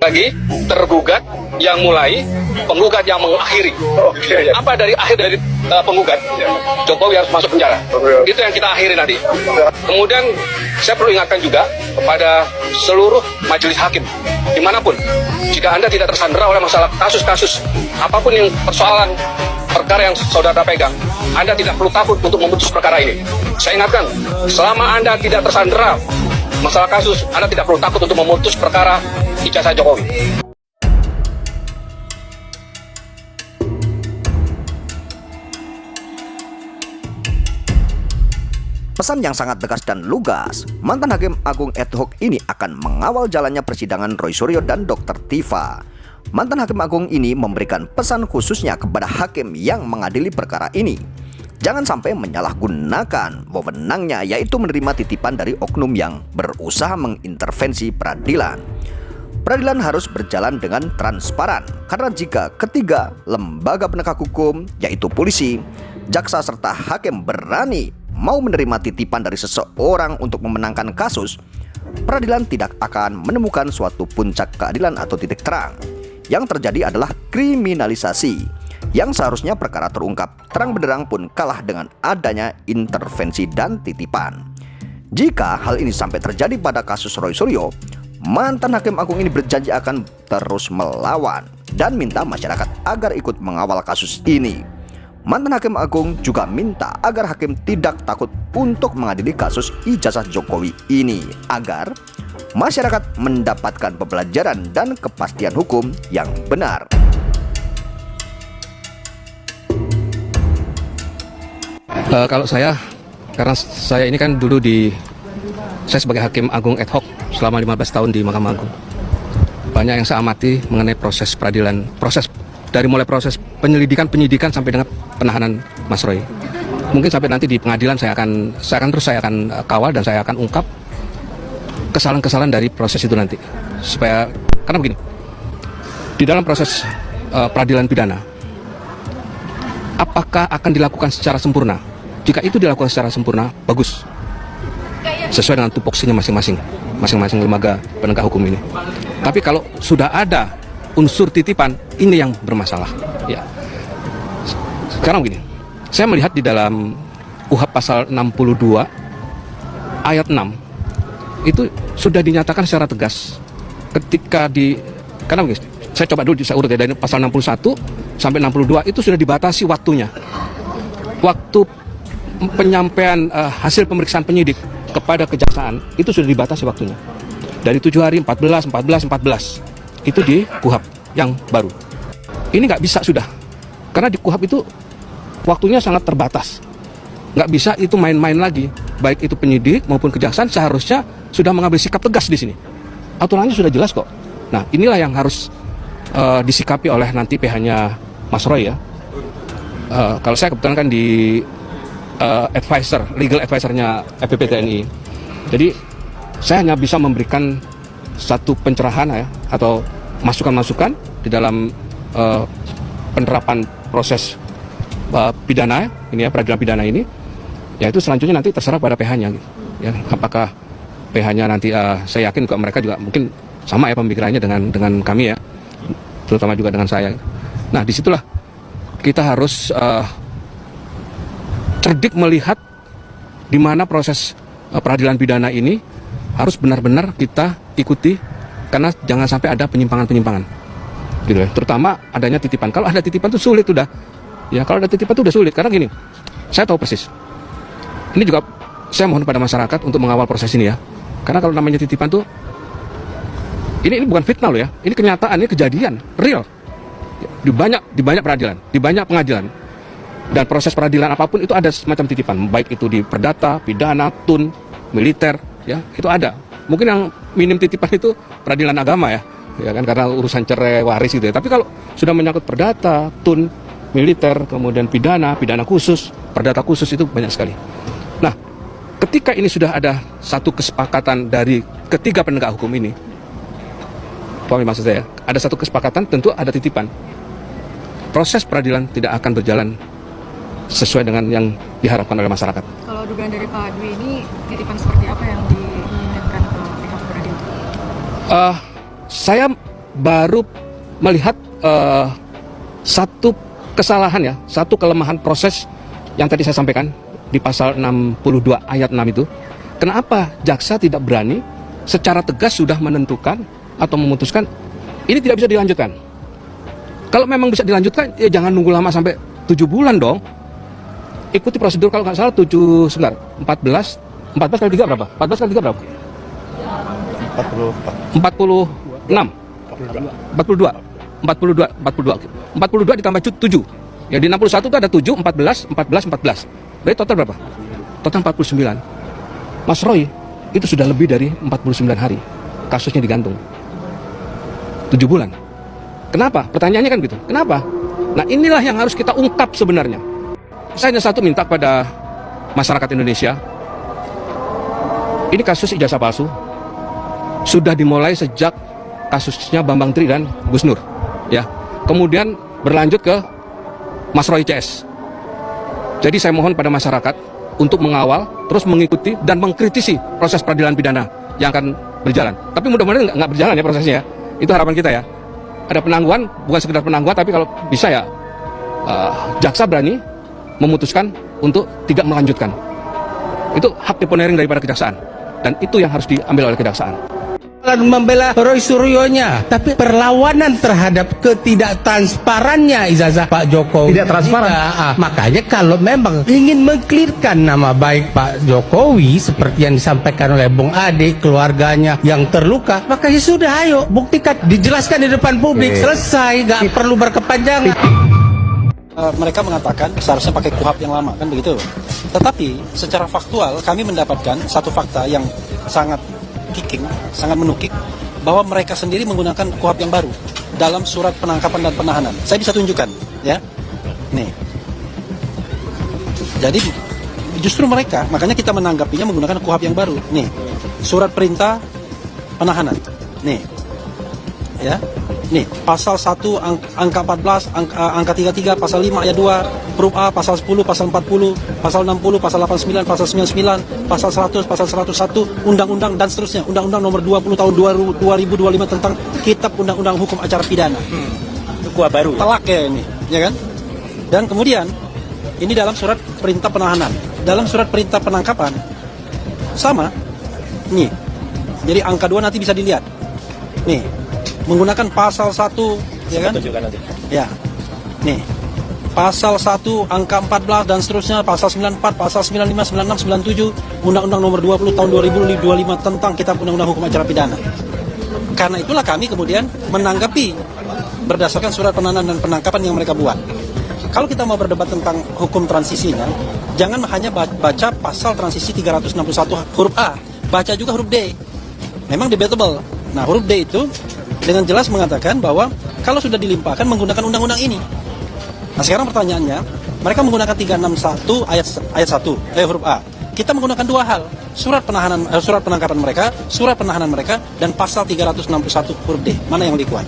Lagi tergugat yang mulai, penggugat yang mengakhiri. Apa dari akhir dari penggugat? Jokowi harus masuk penjara. Itu yang kita akhiri nanti. Kemudian saya perlu ingatkan juga kepada seluruh majelis hakim dimanapun, jika Anda tidak tersandera oleh masalah kasus-kasus apapun yang persoalan perkara yang saudara pegang, Anda tidak perlu takut untuk memutus perkara ini. Saya ingatkan, selama Anda tidak tersandera masalah kasus, Anda tidak perlu takut untuk memutus perkara ijazah Jokowi. Pesan yang sangat tegas dan lugas, mantan Hakim Agung ad hoc ini akan mengawal jalannya persidangan Roy Suryo dan Dr. Tifa. Mantan Hakim Agung ini memberikan pesan khususnya kepada hakim yang mengadili perkara ini. Jangan sampai menyalahgunakan wewenangnya, yaitu menerima titipan dari oknum yang berusaha mengintervensi peradilan. Peradilan harus berjalan dengan transparan, karena jika ketiga lembaga penegak hukum, yaitu polisi, jaksa serta hakim berani mau menerima titipan dari seseorang untuk memenangkan kasus, peradilan tidak akan menemukan suatu puncak keadilan atau titik terang. Yang terjadi adalah kriminalisasi, yang seharusnya perkara terungkap terang benderang pun kalah dengan adanya intervensi dan titipan. Jika hal ini sampai terjadi pada kasus Roy Suryo, mantan Hakim Agung ini berjanji akan terus melawan dan minta masyarakat agar ikut mengawal kasus ini. Mantan Hakim Agung juga minta agar hakim tidak takut untuk mengadili kasus ijazah Jokowi ini, agar masyarakat mendapatkan pembelajaran dan kepastian hukum yang benar. Kalau saya, karena saya ini kan dulu saya sebagai Hakim Agung ad hoc selama 15 tahun di Mahkamah Agung. Banyak yang saya amati mengenai proses peradilan, dari mulai proses penyidikan sampai dengan penahanan Mas Roy. Mungkin sampai nanti di pengadilan saya akan kawal dan saya akan ungkap kesalahan-kesalahan dari proses itu nanti. Karena begini, di dalam proses peradilan pidana, apakah akan dilakukan secara sempurna? Jika itu dilakukan secara sempurna, bagus. Sesuai dengan tupoksinya masing-masing lembaga penegak hukum ini. Tapi kalau sudah ada unsur titipan, ini yang bermasalah. Ya. Sekarang begini, saya melihat di dalam KUHP pasal 62 ayat 6 itu sudah dinyatakan secara tegas karena begini, saya coba dulu saya urut ya, dari pasal 61 sampai 62 itu sudah dibatasi waktunya. Waktu penyampaian hasil pemeriksaan penyidik kepada kejaksaan itu sudah dibatasi waktunya. Dari 7 hari, 14. Itu di KUHP yang baru. Ini nggak bisa sudah, karena di KUHP itu waktunya sangat terbatas. Nggak bisa itu main-main lagi. Baik itu penyidik maupun kejaksaan seharusnya sudah mengambil sikap tegas di sini. Aturannya sudah jelas kok. Nah, inilah yang harus disikapi oleh nanti PH-nya Mas Roy ya. Kalau saya kebetulan kan di legal advisor-nya FPP TNI. Jadi saya hanya bisa memberikan satu pencerahan ya, atau masukan-masukan di dalam penerapan proses pidana ini ya, peradilan pidana ini. Ya itu selanjutnya nanti terserah pada PH-nya ya. Apakah PH-nya nanti saya yakin kok mereka juga mungkin sama ya pemikirannya dengan kami ya, terutama juga dengan saya. Nah, disitulah kita harus cerdik melihat di mana proses peradilan pidana ini harus benar-benar kita ikuti, karena jangan sampai ada penyimpangan-penyimpangan gitu ya. Terutama adanya titipan. Kalau ada titipan itu sulit udah. Ya, kalau ada titipan itu udah sulit, karena gini, saya tahu persis. Ini juga saya mohon pada masyarakat untuk mengawal proses ini ya. Karena kalau namanya titipan tuh ini bukan fitnah loh ya. Ini kenyataan, ini kejadian real. Di banyak peradilan, di banyak pengadilan. Dan proses peradilan apapun itu ada semacam titipan, baik itu di perdata, pidana, tun, militer, ya, itu ada. Mungkin yang minim titipan itu peradilan agama ya kan, karena urusan cerai waris gitu ya. Tapi kalau sudah menyangkut perdata, tun, militer, kemudian pidana khusus, perdata khusus, itu banyak sekali. Nah, ketika ini sudah ada satu kesepakatan dari ketiga penegak hukum ini, pahami maksud saya, ada satu kesepakatan, tentu ada titipan. Proses peradilan tidak akan berjalan sesuai dengan yang diharapkan oleh masyarakat. Kalau dugaan dari Pak Dwi ini, titipan seperti apa yang diinginkan ke pihak peradilan? Saya baru melihat satu kesalahan ya, satu kelemahan proses yang tadi saya sampaikan di pasal 62 ayat 6 itu. Kenapa jaksa tidak berani secara tegas sudah menentukan atau memutuskan ini tidak bisa dilanjutkan? Kalau memang bisa dilanjutkan, ya jangan nunggu lama sampai 7 bulan dong. Ikuti prosedur, kalau nggak salah 14 kali 3 berapa? 14 kali 3 berapa? 42 ditambah 7. Ya di 61 itu ada 7, 14. Berarti total berapa? Total 49. Mas Roy itu sudah lebih dari 49 hari kasusnya digantung. 7 bulan. Kenapa? Pertanyaannya kan gitu. Kenapa? Nah, inilah yang harus kita ungkap sebenarnya. Saya hanya satu minta kepada masyarakat Indonesia. Ini kasus ijazah palsu sudah dimulai sejak kasusnya Bambang Tri dan Gus Nur, ya. Kemudian berlanjut ke Mas Roy CS. Jadi saya mohon pada masyarakat untuk mengawal, terus mengikuti dan mengkritisi proses peradilan pidana yang akan berjalan. Tapi mudah-mudahan nggak berjalan ya prosesnya ya. Itu harapan kita ya. Ada penangguhan, bukan sekedar penangguhan, tapi kalau bisa ya jaksa berani memutuskan untuk tidak melanjutkan. Itu hak deponering daripada kejaksaan. Dan itu yang harus diambil oleh kejaksaan. Membela Roy Suryonya, tapi perlawanan terhadap ketidaktransparannya ijazah Pak Jokowi tidak transparan. Makanya kalau memang ingin mengklirkan nama baik Pak Jokowi seperti yang disampaikan oleh Bung Ade, keluarganya yang terluka, maka ya sudah, ayo buktikan, dijelaskan di depan publik, selesai, nggak perlu berkepanjangan. Mereka mengatakan seharusnya pakai KUHP yang lama, kan begitu. Tetapi secara faktual kami mendapatkan satu fakta yang sangat sangat menukik, bahwa mereka sendiri menggunakan KUHP yang baru dalam surat penangkapan dan penahanan. Saya bisa tunjukkan, ya. Nih. Jadi justru mereka, makanya kita menanggapinya menggunakan KUHP yang baru. Nih, surat perintah penahanan. Nih. Ya. Nih, pasal 1 angka 14, angka 33, pasal 5 ayat 2, huruf A, pasal 10, pasal 40, pasal 60, pasal 89, pasal 99, pasal 100, pasal 101, undang-undang dan seterusnya. Undang-undang nomor 20 tahun 2025 tentang Kitab Undang-Undang Hukum Acara Pidana. Kuah baru. Telak ya ini, ya kan? Dan kemudian ini dalam surat perintah penahanan. Dalam surat perintah penangkapan sama. Nih. Jadi angka 2 nanti bisa dilihat. Nih. Menggunakan pasal 1, ya kan? Nanti. Ya. Nih. Pasal 1 angka 14 dan seterusnya, pasal 94, pasal 95, 96, 97, Undang-Undang nomor 20 tahun 2025 tentang Kitab Undang-Undang Hukum Acara Pidana. Karena itulah kami kemudian menanggapi berdasarkan surat penahanan dan penangkapan yang mereka buat. Kalau kita mau berdebat tentang hukum transisinya, jangan hanya baca pasal transisi 361 huruf A, baca juga huruf D. Memang debatable. Nah, huruf D itu dengan jelas mengatakan bahwa kalau sudah dilimpahkan menggunakan undang-undang ini. Nah, sekarang pertanyaannya, mereka menggunakan 361 ayat 1 huruf A. Kita menggunakan dua hal, surat penangkapan mereka, surat penahanan mereka, dan pasal 361 huruf D. Mana yang lebih kuat?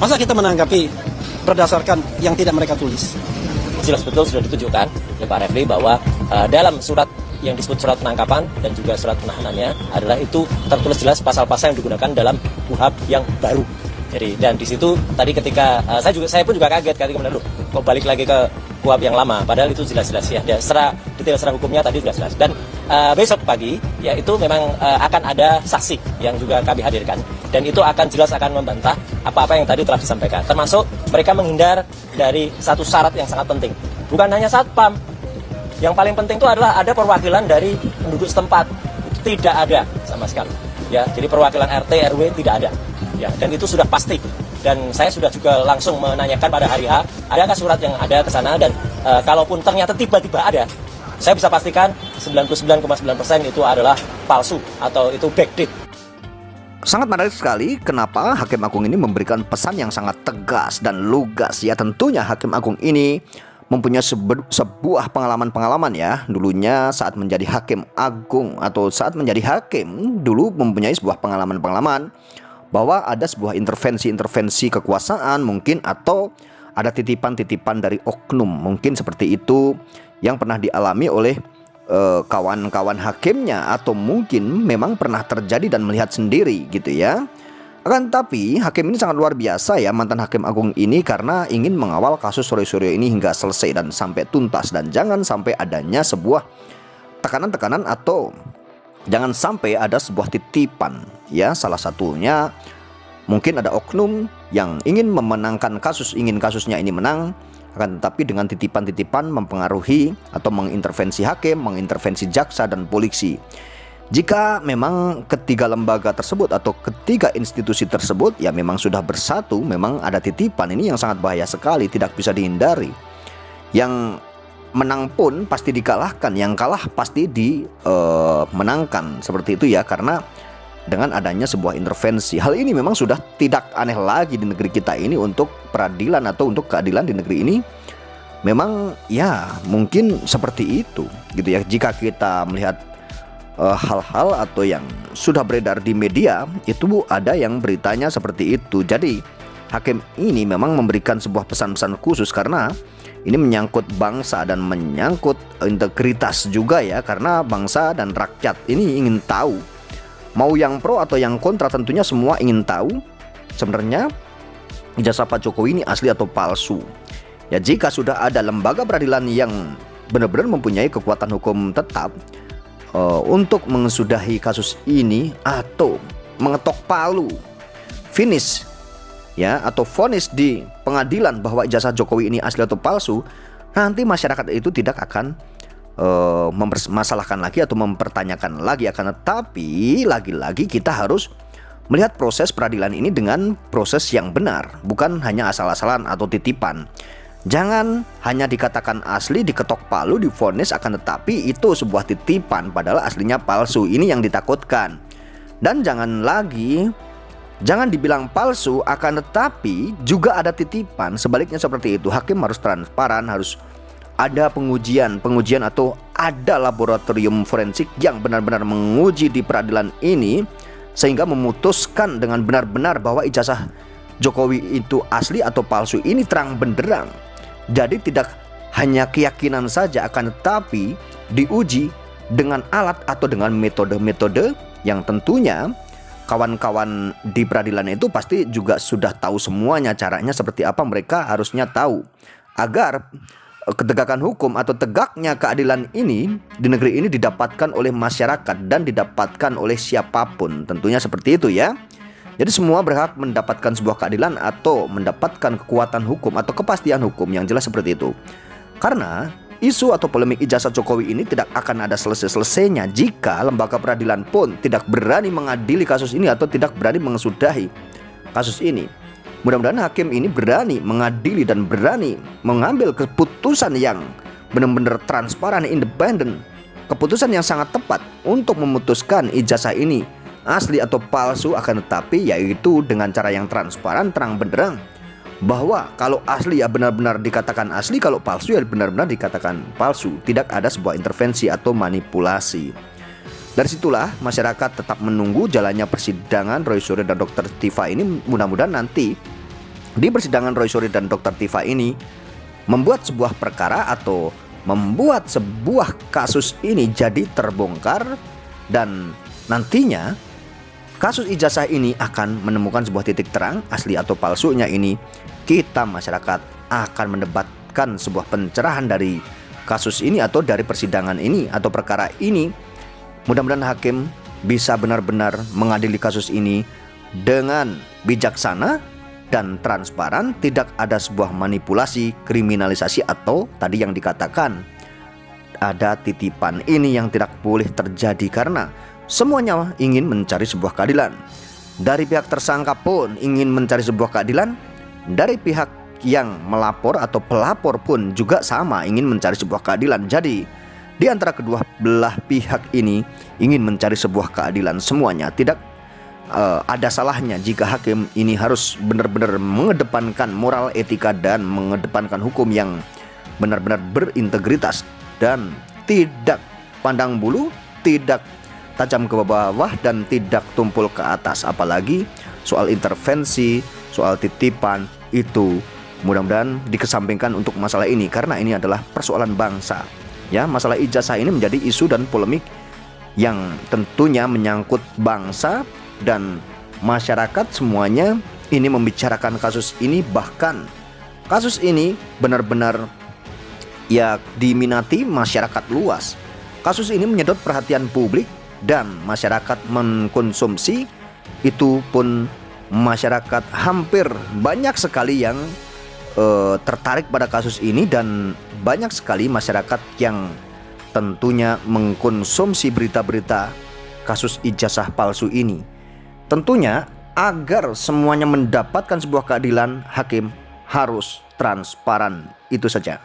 Masa kita menanggapi berdasarkan yang tidak mereka tulis? Jelas betul sudah ditunjukkan oleh Pak Refli bahwa dalam surat yang disebut surat penangkapan dan juga surat penahanannya adalah itu tertulis jelas pasal-pasal yang digunakan dalam KUHP yang baru. Jadi dan di situ tadi ketika saya pun juga kaget ketika menurut kok balik lagi ke KUHP yang lama, padahal itu jelas-jelas ya. Secara detail secara hukumnya tadi jelas-jelas. Dan besok pagi ya itu memang akan ada saksi yang juga kami hadirkan dan itu akan jelas akan membantah apa-apa yang tadi telah disampaikan. Termasuk mereka menghindar dari satu syarat yang sangat penting. Bukan hanya satpam. Yang paling penting itu adalah ada perwakilan dari penduduk setempat. Tidak ada sama sekali. Ya, jadi perwakilan RT RW tidak ada. Ya, dan itu sudah pasti. Dan saya sudah juga langsung menanyakan pada hari H, adakah surat yang ada ke sana dan kalaupun ternyata tiba-tiba ada, saya bisa pastikan 99,9% itu adalah palsu atau itu backdate. Sangat menarik sekali kenapa Hakim Agung ini memberikan pesan yang sangat tegas dan lugas ya. Tentunya Hakim Agung ini mempunyai sebuah pengalaman-pengalaman ya. Dulunya saat menjadi Hakim Agung atau saat menjadi hakim dulu mempunyai sebuah pengalaman-pengalaman bahwa ada sebuah intervensi kekuasaan mungkin, atau ada titipan-titipan dari oknum mungkin seperti itu yang pernah dialami oleh kawan-kawan hakimnya, atau mungkin memang pernah terjadi dan melihat sendiri gitu ya. Akan tetapi hakim ini sangat luar biasa ya, mantan hakim agung ini, karena ingin mengawal kasus Roy Suryo ini hingga selesai dan sampai tuntas, dan jangan sampai adanya sebuah tekanan-tekanan atau jangan sampai ada sebuah titipan ya. Salah satunya mungkin ada oknum yang ingin memenangkan kasus, ingin kasusnya ini menang, akan tetapi dengan titipan-titipan mempengaruhi atau mengintervensi hakim, mengintervensi jaksa dan polisi. Jika memang ketiga lembaga tersebut atau ketiga institusi tersebut ya memang sudah bersatu, memang ada titipan, ini yang sangat bahaya sekali, tidak bisa dihindari. Yang menang pun pasti dikalahkan, yang kalah pasti dimenangkan, seperti itu ya, karena dengan adanya sebuah intervensi. Hal ini memang sudah tidak aneh lagi di negeri kita ini untuk peradilan atau untuk keadilan di negeri ini. Memang ya mungkin seperti itu gitu ya. Jika kita melihat hal-hal atau yang sudah beredar di media, itu ada yang beritanya seperti itu. Jadi hakim ini memang memberikan sebuah pesan-pesan khusus karena ini menyangkut bangsa dan menyangkut integritas juga ya, karena bangsa dan rakyat ini ingin tahu, mau yang pro atau yang kontra, tentunya semua ingin tahu sebenarnya ijazah Pak Jokowi ini asli atau palsu. Ya, jika sudah ada lembaga peradilan yang benar-benar mempunyai kekuatan hukum tetap untuk mensudahi kasus ini atau mengetok palu finish ya atau vonis di pengadilan bahwa ijazah Jokowi ini asli atau palsu, nanti masyarakat itu tidak akan mempermasalahkan lagi atau mempertanyakan lagi. Akan tetapi lagi-lagi kita harus melihat proses peradilan ini dengan proses yang benar, bukan hanya asal-asalan atau titipan. Jangan hanya dikatakan asli, diketok palu, divonis, akan tetapi itu sebuah titipan padahal aslinya palsu. Ini yang ditakutkan. Dan jangan dibilang palsu akan tetapi juga ada titipan. Sebaliknya seperti itu. Hakim harus transparan, harus ada pengujian atau ada laboratorium forensik yang benar-benar menguji di peradilan ini sehingga memutuskan dengan benar-benar bahwa ijazah Jokowi itu asli atau palsu ini terang benderang. Jadi tidak hanya keyakinan saja, akan tetapi diuji dengan alat atau dengan metode-metode yang tentunya kawan-kawan di peradilan itu pasti juga sudah tahu semuanya caranya seperti apa, mereka harusnya tahu agar ketegakan hukum atau tegaknya keadilan ini di negeri ini didapatkan oleh masyarakat dan didapatkan oleh siapapun, tentunya seperti itu ya. Jadi semua berhak mendapatkan sebuah keadilan atau mendapatkan kekuatan hukum atau kepastian hukum yang jelas seperti itu. Karena isu atau polemik ijazah Jokowi ini tidak akan ada selesai-selesainya jika lembaga peradilan pun tidak berani mengadili kasus ini atau tidak berani mengesudahi kasus ini. Mudah-mudahan hakim ini berani mengadili dan berani mengambil keputusan yang benar-benar transparan, independen, keputusan yang sangat tepat untuk memutuskan ijazah ini asli atau palsu, akan tetapi yaitu dengan cara yang transparan, terang benderang, bahwa kalau asli ya benar-benar dikatakan asli, kalau palsu ya benar-benar dikatakan palsu. Tidak ada sebuah intervensi atau manipulasi. Dari situlah masyarakat tetap menunggu jalannya persidangan Roy Suryo dan Dr. Tiva ini. Mudah-mudahan nanti di persidangan Roy Suryo dan Dr. Tiva ini membuat sebuah perkara atau membuat sebuah kasus ini jadi terbongkar, dan nantinya kasus ijazah ini akan menemukan sebuah titik terang asli atau palsunya ini. Kita masyarakat akan mendapatkan sebuah pencerahan dari kasus ini atau dari persidangan ini atau perkara ini. Mudah-mudahan hakim bisa benar-benar mengadili kasus ini dengan bijaksana dan transparan, tidak ada sebuah manipulasi, kriminalisasi atau tadi yang dikatakan ada titipan. Ini yang tidak boleh terjadi karena semuanya ingin mencari sebuah keadilan. Dari pihak tersangka pun ingin mencari sebuah keadilan. Dari pihak yang melapor atau pelapor pun juga sama, ingin mencari sebuah keadilan. Jadi di antara kedua belah pihak ini ingin mencari sebuah keadilan semuanya. Tidak ada salahnya jika hakim ini harus benar-benar mengedepankan moral, etika, dan mengedepankan hukum yang benar-benar berintegritas dan tidak pandang bulu, tidak tajam ke bawah, dan tidak tumpul ke atas. Apalagi soal intervensi, soal titipan itu mudah-mudahan dikesampingkan untuk masalah ini, karena ini adalah persoalan bangsa ya. Masalah ijazah ini menjadi isu dan polemik yang tentunya menyangkut bangsa dan masyarakat semuanya ini membicarakan kasus ini, bahkan kasus ini benar-benar ya diminati masyarakat luas. Kasus ini menyedot perhatian publik dan masyarakat mengkonsumsi. Itu pun masyarakat hampir banyak sekali yang tertarik pada kasus ini, dan banyak sekali masyarakat yang tentunya mengkonsumsi berita-berita kasus ijazah palsu ini. Tentunya agar semuanya mendapatkan sebuah keadilan, hakim harus transparan. Itu saja.